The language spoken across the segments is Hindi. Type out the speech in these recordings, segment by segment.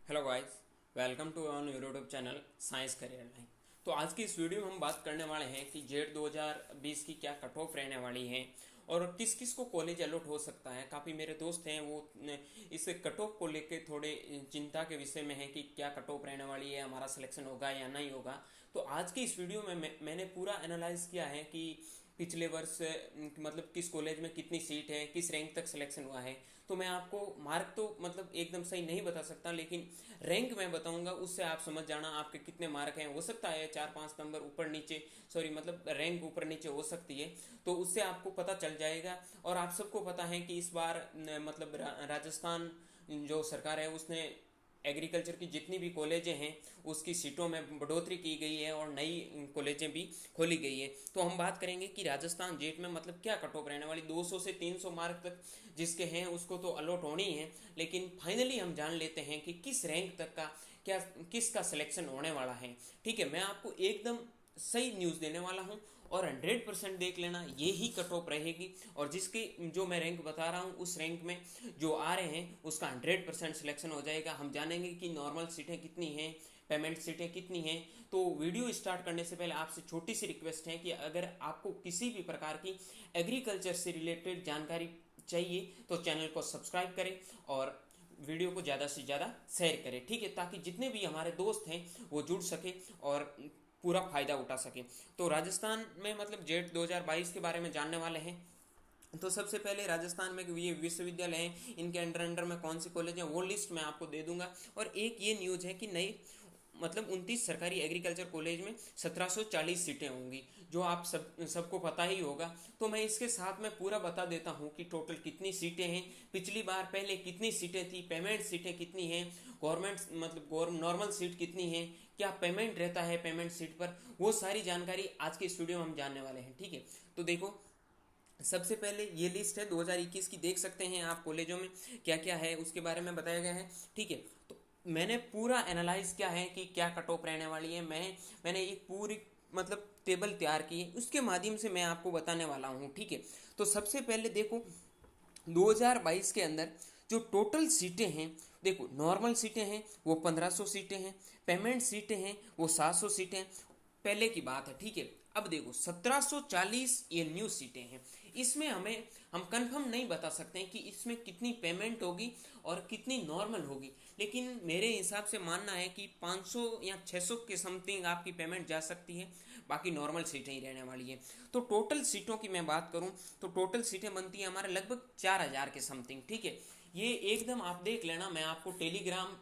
Hello guys, welcome to on YouTube channel science career line. तो आज की इस वीडियो में हम बात करने वाले हैं कि जेट 2020 की क्या कट ऑफ रहने वाली है और किस किस को कॉलेज अलॉट हो सकता है। काफ़ी मेरे दोस्त हैं वो इस कट ऑफ को लेके थोड़े चिंता के विषय में है कि क्या कट ऑफ रहने वाली है, हमारा सिलेक्शन होगा या नहीं होगा। तो आज की इस वीडियो में मैंने पूरा एनालाइज किया है कि पिछले वर्ष मतलब किस कॉलेज में कितनी सीट है, किस रैंक तक सिलेक्शन हुआ है। तो मैं आपको मार्क तो मतलब एकदम सही नहीं बता सकता, लेकिन रैंक मैं बताऊंगा, उससे आप समझ जाना आपके कितने मार्क हैं। हो सकता है 4-5 नंबर ऊपर नीचे, सॉरी मतलब रैंक ऊपर नीचे हो सकती है, तो उससे आपको पता चल जाएगा। और आप सबको पता है कि इस बार मतलब राजस्थान जो सरकार है उसने एग्रीकल्चर की जितनी भी कॉलेजें हैं उसकी सीटों में बढ़ोतरी की गई है और नई कॉलेजें भी खोली गई है। तो हम बात करेंगे कि राजस्थान जेट में मतलब क्या कट ऑफ रहने वाली 200 से 300 मार्क तक जिसके हैं उसको तो अलॉट होनी है, लेकिन फाइनली हम जान लेते हैं कि किस रैंक तक का क्या किसका सिलेक्शन होने वाला है। ठीक है, मैं आपको एकदम सही न्यूज़ देने वाला हूं और 100% देख लेना ये ही कट ऑफ रहेगी। और जिसकी जो मैं रैंक बता रहा हूँ उस रैंक में जो आ रहे हैं उसका 100% सिलेक्शन हो जाएगा। हम जानेंगे कि नॉर्मल सीटें कितनी हैं, पेमेंट सीटें कितनी हैं। तो वीडियो स्टार्ट करने से पहले आपसे छोटी सी रिक्वेस्ट है कि अगर आपको किसी भी प्रकार की एग्रीकल्चर से रिलेटेड जानकारी चाहिए तो चैनल को सब्सक्राइब करें और वीडियो को ज़्यादा से ज़्यादा शेयर करें, ठीक है, ताकि जितने भी हमारे दोस्त हैं वो जुड़ सके और पूरा फायदा उठा सके। तो राजस्थान में मतलब जेट 2022 के बारे में जानने वाले हैं। तो सबसे पहले राजस्थान में ये विश्वविद्यालय हैं, इनके अंडर अंडर में कौन सी कॉलेज हैं वो लिस्ट मैं आपको दे दूंगा। और एक ये न्यूज़ है कि नई मतलब 29 सरकारी एग्रीकल्चर कॉलेज में 1740 सीटें होंगी, जो आप सबको पता ही होगा। तो मैं इसके साथ में पूरा बता देता हूँ कि टोटल कितनी सीटें हैं, पिछली बार पहले कितनी सीटें थी, पेमेंट सीटें कितनी हैं, गवर्नमेंट मतलब नॉर्मल सीट कितनी है, क्या पेमेंट रहता है पेमेंट सीट पर, वो सारी जानकारी आज के इस वीडियो में हम जानने वाले हैं। ठीक है, तो देखो सबसे पहले ये लिस्ट है 2021 की, देख सकते हैं आप कॉलेजों में क्या क्या है उसके बारे में बताया गया है। ठीक है, तो मैंने पूरा एनालाइज किया है कि क्या कट ऑफ रहने वाली है। मैंने एक पूरी मतलब टेबल तैयार की है, उसके माध्यम से मैं आपको बताने वाला हूँ। ठीक है, तो सबसे पहले देखो 2022 के अंदर जो टोटल सीटें हैं, देखो नॉर्मल सीटें हैं वो 1500 सीटें हैं, पेमेंट सीटें हैं वो 700 सीटें हैं, पहले की बात है। ठीक है, अब देखो 1740 ये न्यू सीटें हैं। इसमें हम कंफर्म नहीं बता सकते हैं कि इसमें कितनी पेमेंट होगी और कितनी नॉर्मल होगी, लेकिन मेरे हिसाब से मानना है कि 500 या 600 के समथिंग आपकी पेमेंट जा सकती है, बाकी नॉर्मल सीटें ही रहने वाली है। तो टोटल सीटों की मैं बात करूं तो टोटल सीटें बनती हैं हमारे लगभग 4000 के समथिंग। ठीक है, ये एकदम आप देख लेना, मैं आपको टेलीग्राम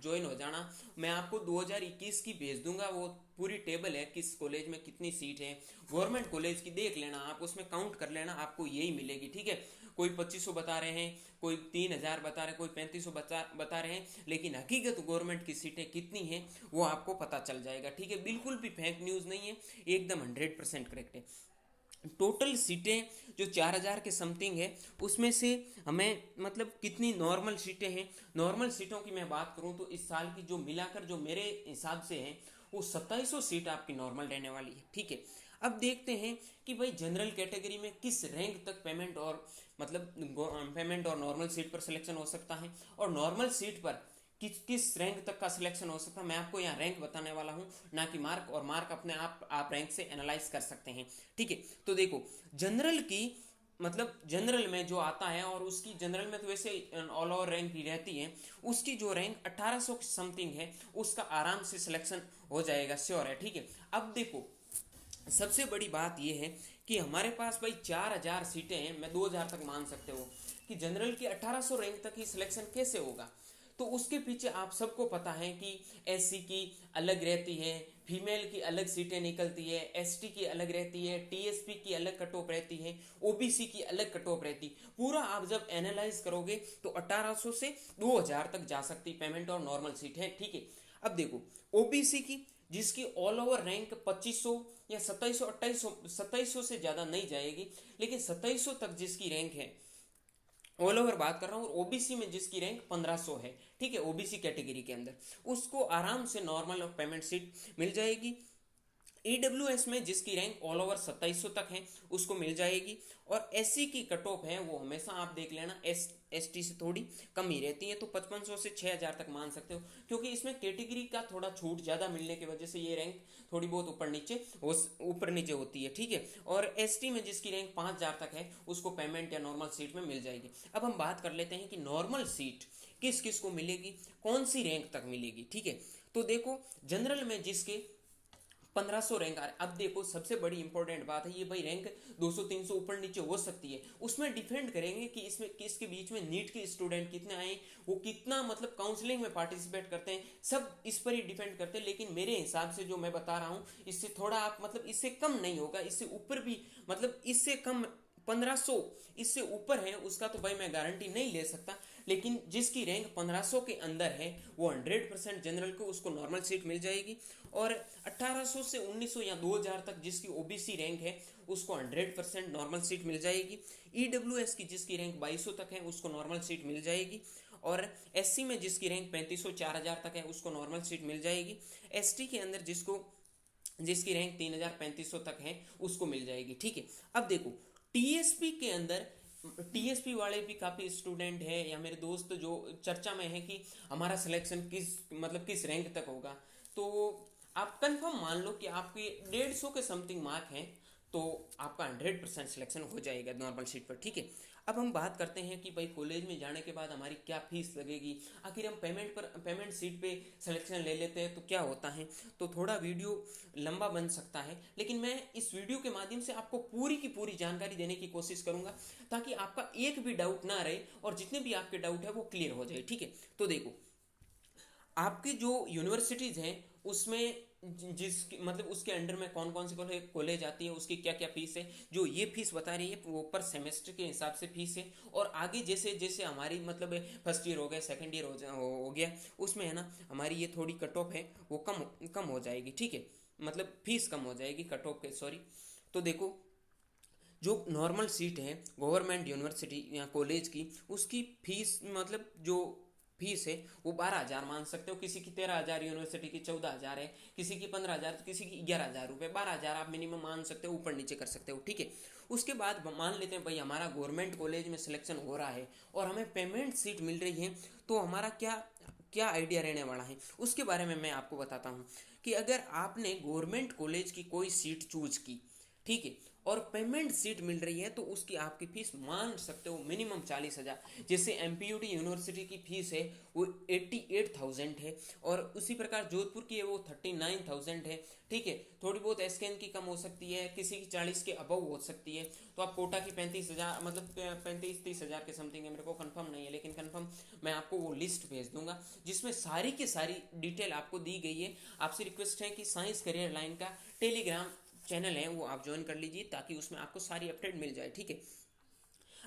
ज्वाइन हो जाना, मैं आपको 2021 की भेज दूंगा, वो पूरी टेबल है किस कॉलेज में कितनी सीट है, गवर्नमेंट कॉलेज की देख लेना आप, उसमें काउंट कर लेना, आपको यही मिलेगी। ठीक है, कोई 2500 बता रहे हैं, कोई 3000 बता रहे हैं, कोई 3500 बता रहे हैं, लेकिन हकीकत गवर्नमेंट की सीटें कितनी हैं वो आपको पता चल जाएगा। ठीक है, बिल्कुल भी फेक न्यूज़ नहीं है, एकदम 100% करेक्ट है। टोटल सीटें जो 4000 के समथिंग है उसमें से हमें मतलब कितनी नॉर्मल सीटें हैं, नॉर्मल सीटों की मैं बात करूं तो इस साल की जो मिलाकर जो मेरे हिसाब से है वो 2700 सीट आपकी नॉर्मल रहने वाली है। ठीक है, अब देखते हैं कि भाई जनरल कैटेगरी में किस रैंक तक पेमेंट और मतलब पेमेंट और नॉर्मल सीट पर सिलेक्शन हो सकता है, और नॉर्मल सीट पर किस किस रैंक तक का सिलेक्शन हो सकता है। मैं आपको यहाँ रैंक बताने वाला हूँ, ना कि मार्क, और मार्क अपने आप रैंक से एनालाइज कर सकते हैं। ठीक है, तो देखो जनरल की मतलब जनरल में जो आता है, और उसकी जनरल में तो वैसे ऑल ओवर रैंक ही रहती है, उसकी जो रैंक 1800 समथिंग है उसका आराम से सिलेक्शन हो जाएगा, श्योर है। ठीक है, अब देखो सबसे बड़ी बात यह है कि हमारे पास भाई 4000 सीटें हैं, मैं 2000 तक मान सकते हो कि जनरल की 1800 रैंक तक ही सिलेक्शन कैसे होगा। तो उसके पीछे आप सबको पता है कि एससी की अलग रहती है, फीमेल की अलग सीटें निकलती है, एसटी की अलग रहती है, टीएसपी की अलग कट ऑफ रहती है, ओबीसी की अलग कट ऑफ रहती। पूरा आप जब एनालाइज करोगे तो 1800 से 2000 तक जा सकती पेमेंट और नॉर्मल सीट है। ठीक है, अब देखो ओबीसी की जिसकी ऑल ओवर रैंक 2500 या 2700 2800 2700 से ज्यादा नहीं जाएगी, लेकिन 2700 तक जिसकी रैंक है, ऑल ओवर बात कर रहा हूँ, और ओबीसी में जिसकी रैंक 1500 है, ठीक है, ओबीसी कैटेगरी के अंदर, उसको आराम से नॉर्मल पेमेंट सीट मिल जाएगी। ईडब्ल्यूएस में जिसकी रैंक ऑल ओवर 2700 तक है उसको मिल जाएगी, और एससी की कट ऑफ है वो हमेशा आप देख लेना एसटी से थोड़ी कम ही रहती है, तो 5500 से 6000 तक मान सकते हो, क्योंकि इसमें कैटेगरी का थोड़ा छूट ज़्यादा मिलने की वजह से ये रैंक थोड़ी बहुत ऊपर नीचे होती है, ठीक है। और एसटी में जिसकी रैंक 5000 तक है उसको पेमेंट या नॉर्मल सीट में मिल जाएगी। अब हम बात कर लेते हैं कि नॉर्मल सीट किस किस को मिलेगी, कौन सी रैंक तक मिलेगी, ठीक है। तो देखो जनरल में जिसके 1500 रैंक आ रहा है, अब देखो सबसे बड़ी इंपॉर्टेंट बात है, ये भाई रैंक 200-300 ऊपर नीचे हो सकती है, उसमें डिपेंड करेंगे कि इसमें किसके बीच में नीट के स्टूडेंट कितने आए, वो कितना मतलब काउंसलिंग में पार्टिसिपेट करते हैं, सब इस पर ही डिपेंड करते हैं। लेकिन मेरे हिसाब से जो मैं बता रहा हूँ इससे थोड़ा आप मतलब इससे कम नहीं होगा, इससे ऊपर भी मतलब इससे कम 1500 इससे ऊपर है उसका तो भाई मैं गारंटी नहीं ले सकता, लेकिन जिसकी रैंक 1500 के अंदर है वो 100% जनरल को उसको नॉर्मल सीट मिल जाएगी, और 1800 से 1900 या 2000 तक जिसकी ओबीसी रैंक है उसको 100% नॉर्मल सीट मिल जाएगी। ईडब्ल्यूएस की जिसकी रैंक 2200 तक है उसको नॉर्मल सीट मिल जाएगी, और एससी में जिसकी रैंक 3500-4000 तक है उसको नॉर्मल सीट मिल जाएगी। एसटी के अंदर जिसकी रैंक 3000-3500 तक है उसको मिल जाएगी, ठीक है। अब देखो टीएसपी के अंदर टीएसपी वाले भी काफ़ी स्टूडेंट हैं या मेरे दोस्त जो चर्चा में है कि हमारा सिलेक्शन किस रैंक तक होगा, तो आप कंफर्म मान लो कि आपके 150 के समथिंग मार्क हैं तो आपका 100% सिलेक्शन हो जाएगा नॉर्मल सीट पर, ठीक है। अब हम बात करते हैं कि भाई कॉलेज में जाने के बाद हमारी क्या फीस लगेगी, आखिर हम पेमेंट सीट पे सिलेक्शन ले लेते हैं तो क्या होता है, तो थोड़ा वीडियो लंबा बन सकता है, लेकिन मैं इस वीडियो के माध्यम से आपको पूरी की पूरी जानकारी देने की कोशिश करूंगा ताकि आपका एक भी डाउट ना रहे और जितने भी आपके डाउट है वो क्लियर हो जाए, ठीक है। तो देखो आपकी जो यूनिवर्सिटीज़ हैं उसमें जिस मतलब उसके अंडर में कौन कौन सी कॉलेज आती है, उसकी क्या क्या फीस है, जो ये फीस बता रही है वो पर सेमेस्टर के हिसाब से फीस है, और आगे जैसे जैसे हमारी मतलब फर्स्ट ईयर हो गया, सेकंड ईयर हो गया, उसमें है ना हमारी ये थोड़ी कट ऑफ है वो कम हो जाएगी, ठीक है, मतलब फीस कम हो जाएगी कट ऑफ के, सॉरी। तो देखो जो नॉर्मल सीट है गवर्नमेंट यूनिवर्सिटी या कॉलेज की उसकी फीस मतलब जो फीस है वो 12,000 मान सकते हो, किसी की 13,000, यूनिवर्सिटी की 14,000 है, किसी की 15,000, तो किसी की 11,000 रुपये, 12,000 आप मिनिमम मान सकते हो, ऊपर नीचे कर सकते हो, ठीक है। उसके बाद मान लेते हैं भाई हमारा गवर्नमेंट कॉलेज में सिलेक्शन हो रहा है और हमें पेमेंट सीट मिल रही है, तो हमारा क्या क्या आइडिया रहने वाला है उसके बारे में मैं आपको बताता हूँ कि अगर आपने गवर्नमेंट कॉलेज की कोई सीट चूज की, ठीक है, और पेमेंट सीट मिल रही है तो उसकी आपकी फीस मान सकते हो मिनिमम 40,000। जैसे एमपीयूटी यूनिवर्सिटी की फीस है वो 88,000 है, और उसी प्रकार जोधपुर की है वो 39,000 है, ठीक है। थोड़ी बहुत एसकेएन की कम हो सकती है, किसी की 40 के अबव हो सकती है, तो आप कोटा की 35,000 मतलब 35-30,000 के समथिंग है, मेरे को कंफर्म नहीं है, लेकिन कंफर्म मैं आपको वो लिस्ट भेज दूंगा जिसमें सारी की सारी डिटेल आपको दी गई है। आपसे रिक्वेस्ट है कि साइंस करियर लाइन का टेलीग्राम चैनल है वो आप ज्वाइन कर लीजिए ताकि उसमें आपको सारी अपडेट मिल जाए, ठीक है।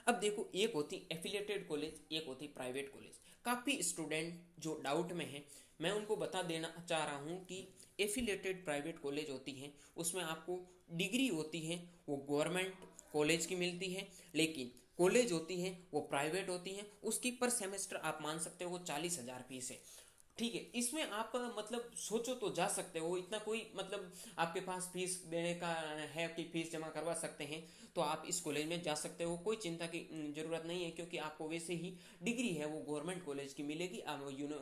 अब देखो एक होती एफिलिएटेड कॉलेज, एक होती प्राइवेट कॉलेज। काफ़ी स्टूडेंट जो डाउट में है मैं उनको बता देना चाह रहा हूँ कि एफिलिएटेड प्राइवेट कॉलेज होती हैं उसमें आपको डिग्री होती है वो गवर्नमेंट कॉलेज की मिलती है, लेकिन कॉलेज होती हैं वो प्राइवेट होती हैं, उसकी पर सेमेस्टर आप मान सकते हो वो 40,000 फीस है, ठीक है। इसमें आप मतलब सोचो तो जा सकते हो, इतना कोई मतलब आपके पास फीस देने का है कि फीस जमा करवा सकते हैं तो आप इस कॉलेज में जा सकते हो, कोई चिंता की जरूरत नहीं है, क्योंकि आपको वैसे ही डिग्री है वो गवर्नमेंट कॉलेज की मिलेगी,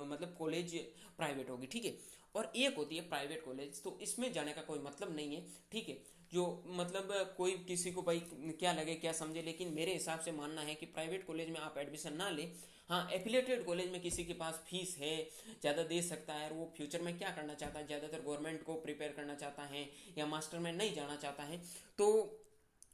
मतलब कॉलेज प्राइवेट होगी, ठीक है। और एक होती है प्राइवेट कॉलेज, तो इसमें जाने का कोई मतलब नहीं है, ठीक है। जो मतलब कोई किसी को भाई क्या लगे क्या समझे, लेकिन मेरे हिसाब से मानना है कि प्राइवेट कॉलेज में आप एडमिशन ना लें। हाँ, एफिलेटेड कॉलेज में किसी के पास फीस है, ज़्यादा दे सकता है और वो फ्यूचर में क्या करना चाहता है, ज़्यादातर गवर्नमेंट को प्रिपेयर करना चाहता है या मास्टर में नहीं जाना चाहता है, तो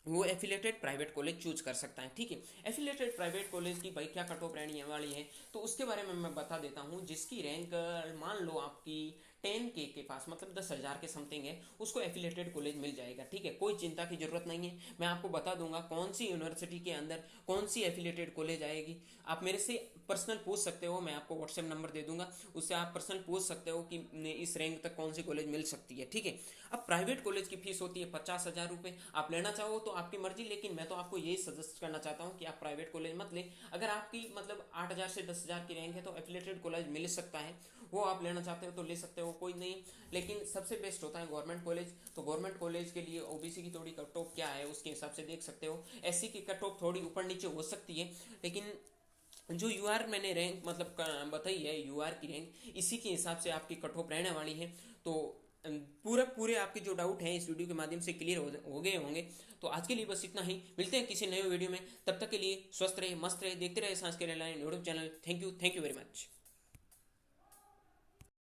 वो एफिलेटेड प्राइवेट कॉलेज चूज कर सकता है, ठीक है। एफिलेटेड प्राइवेट कॉलेज की भाई क्या कट ऑफ रहने वाली है तो उसके बारे में मैं बता देता हूँ। जिसकी रैंक मान लो आपकी 10K के पास मतलब 10,000 के समथिंग है उसको एफिलेटेड कॉलेज मिल जाएगा, ठीक है, कोई चिंता की जरूरत नहीं है। मैं आपको बता दूंगा कौन सी यूनिवर्सिटी के अंदर कौन सी एफिलेटेड कॉलेज आएगी। आप मेरे से पर्सनल पूछ सकते हो, मैं आपको व्हाट्सएप नंबर दे दूंगा, उससे आप पर्सनल पूछ सकते हो कि इस रैंक तक कौन सी कॉलेज मिल सकती है, ठीक है। अब प्राइवेट कॉलेज की फीस होती है 50,000 रुपये, आप लेना चाहो तो आपकी मर्जी, लेकिन मैं तो आपको यही सजेस्ट करना चाहता हूँ कि आप प्राइवेट कॉलेज मत ले। अगर आपकी मतलब 8,000 से 10,000 की रैंक है तो एफिलेटेड कॉलेज मिल सकता है, वो आप लेना चाहते हो तो ले सकते हो, कोई नहीं। लेकिन सबसे बेस्ट होता है गवर्नमेंट कॉलेज। तो गवर्नमेंट कॉलेज के लिए ओबीसी की थोड़ी कट ऑफ क्या है उसके हिसाब से देख सकते हो। एससी की कट ऑफ थोड़ी ऊपर नीचे हो सकती है, लेकिन जो यूआर मैंने रैंक मतलब बताई है, यूआर की रैंक इसी के हिसाब से आपकी कट ऑफ रहने वाली है। तो पूरे आपके जो डाउट हैं इस वीडियो के माध्यम से क्लियर हो गए होंगे। तो आज के लिए बस इतना ही, मिलते हैं किसी नए वीडियो में। तब तक के लिए स्वस्थ रहे, मस्त रहे, देखते रहे science career line YouTube channel. Thank you very much.